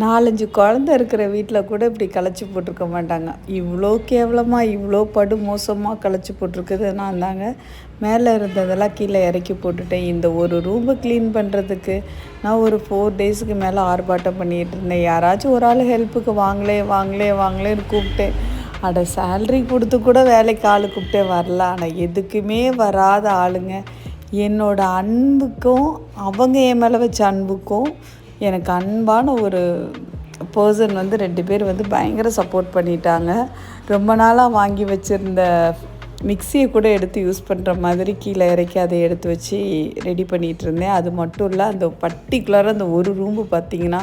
4, 5 குழந்த இருக்கிற வீட்டில் கூட இப்படி கலைச்சி போட்டிருக்க மாட்டாங்க. இவ்வளோ கேவலமாக, இவ்வளோ படு மோசமாக கலைச்சி போட்டிருக்குது. நான் தாங்க மேலே இருந்ததெல்லாம் கீழே இறக்கி போட்டுட்டேன். இந்த ஒரு ரூமை க்ளீன் பண்ணுறதுக்கு நான் ஒரு 4 டேஸுக்கு மேலே ஆர்ப்பாட்டம் பண்ணிகிட்டு இருந்தேன். யாராச்சும் ஒரு ஆள் ஹெல்ப்புக்கு வாங்களேன்னு கூப்பிட்டேன். அட சேல்ரி கொடுத்து கூட வேலைக்கு ஆள் கூப்பிட்டே வரல. ஆனால் எதுக்குமே வராத ஆளுங்க. என்னோடய அன்புக்கும் அவங்க என் மேலே வச்ச அன்புக்கும் எனக்கு அன்பான ஒரு பர்சன் 2 பேர் பயங்கர சப்போர்ட் பண்ணிட்டாங்க. ரொம்ப நாளாக வாங்கி வச்சுருந்த மிக்சியை கூட எடுத்து யூஸ் பண்ணுற மாதிரி கீழே இறக்கி அதை எடுத்து வச்சு ரெடி பண்ணிகிட்டு இருந்தேன். அது மட்டும் இல்லை, அந்த பர்டிகுலராக அந்த ஒரு ரூம்பு பார்த்திங்கன்னா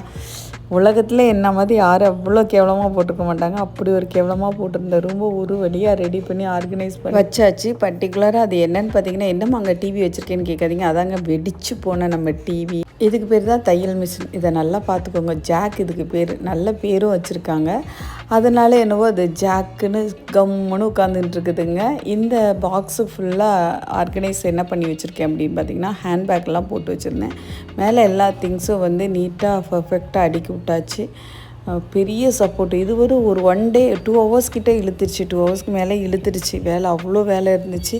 உலகத்தில் என்ன மாதிரி யாரும் அவ்வளோ கேவலமாக போட்டுக்க மாட்டாங்க. அப்படி ஒரு கேவலமாக போட்டிருந்த ரூம்பை ஒரு வழியாக ரெடி பண்ணி ஆர்கனைஸ் பண்ணி வச்சாச்சு. பர்டிகுலராக அது என்னென்னு பார்த்தீங்கன்னா, என்னம்மா அங்கே டிவி வச்சுருக்கேன்னு கேட்காதீங்க. அதாங்க வெடிச்சு போன நம்ம டிவி. இதுக்கு பேர் தான் தையல் மிஷின். இதை நல்லா பார்த்துக்கோங்க. ஜாக் இதுக்கு பேர். நல்ல பேரும் வச்சுருக்காங்க. அதனால என்னவோ அது ஜாக்குன்னு கம்முன்னு உட்காந்துட்டு இருக்குதுங்க. இந்த பாக்ஸு ஃபுல்லாக ஆர்கனைஸ் என்ன பண்ணி வச்சுருக்கேன் அப்படின்னு பார்த்தீங்கன்னா, ஹேண்ட்பேக்லாம் போட்டு வச்சுருந்தேன். மேலே எல்லா திங்ஸும் நீட்டாக பர்ஃபெக்டாக அடுக்கி விட்டாச்சு. பெரிய சப்போர்ட். இது ஒரு 1 டே 2 ஹவர்ஸ் கிட்டே இழுத்துருச்சு. 2 ஹவர்ஸ்க்கு மேலே இழுத்துருச்சு. வேலை அவ்வளோ வேலை இருந்துச்சு.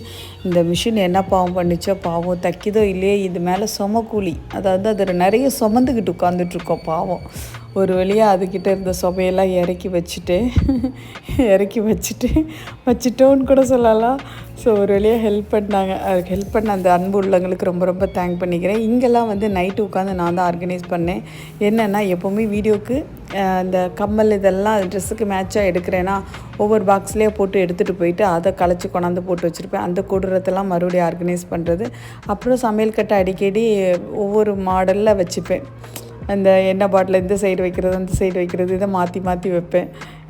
இந்த மிஷின் என்ன பாவம் பண்ணிச்சோ பாவம், தைக்கிதோ இல்லையே, இது மேலே சுமக்கூலி. அதாவது அதில் நிறைய சுமந்துக்கிட்டு உட்காந்துட்ருக்கோம் பாவம். ஒரு வழியாக அதுக்கிட்ட இருந்த சுமையெல்லாம் இறக்கி வச்சுட்டோன்னு கூட சொல்லலாம். ஸோ ஒரு வழியாக ஹெல்ப் பண்ணாங்க. அதுக்கு ஹெல்ப் பண்ண அந்த அன்பு உள்ளவங்களுக்கு ரொம்ப ரொம்ப தேங்க் பண்ணிக்கிறேன். இங்கெல்லாம் நைட்டு உட்காந்து நான் தான் ஆர்கனைஸ் பண்ணேன். என்னென்னா, எப்போவுமே வீடியோக்கு இந்த கம்மல் இதெல்லாம் ட்ரெஸ்ஸுக்கு மேட்சாக எடுக்கிறேன்னா ஒவ்வொரு பாக்ஸ்லேயே போட்டு எடுத்துகிட்டு போயிட்டு அதை களைச்சி கொண்டாந்து போட்டு வச்சுருப்பேன். அந்த கூடுறதெல்லாம் மறுபடியும் ஆர்கனைஸ் பண்ணுறது. அப்புறம் சமையல் கட்டை அடிக்கடி ஒவ்வொரு மாடலில் வச்சுப்பேன். அந்த எண்ணெய் பாட்டில் இந்த சைடு வைக்கிறது, அந்த சைடு வைக்கிறது, இதை மாற்றி வைப்பேன்.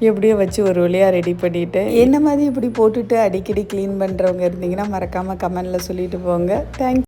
எப்படியோ வச்சு ஒரு வழியாக ரெடி பண்ணிவிட்டேன். என்ன மாதிரி இப்படி போட்டுட்டு அடிக்கடி க்ளீன் பண்ணுறவங்க இருந்தீங்கன்னா மறக்காமல் கமெண்டில் சொல்லிட்டு போங்க. தேங்க்ஸ்.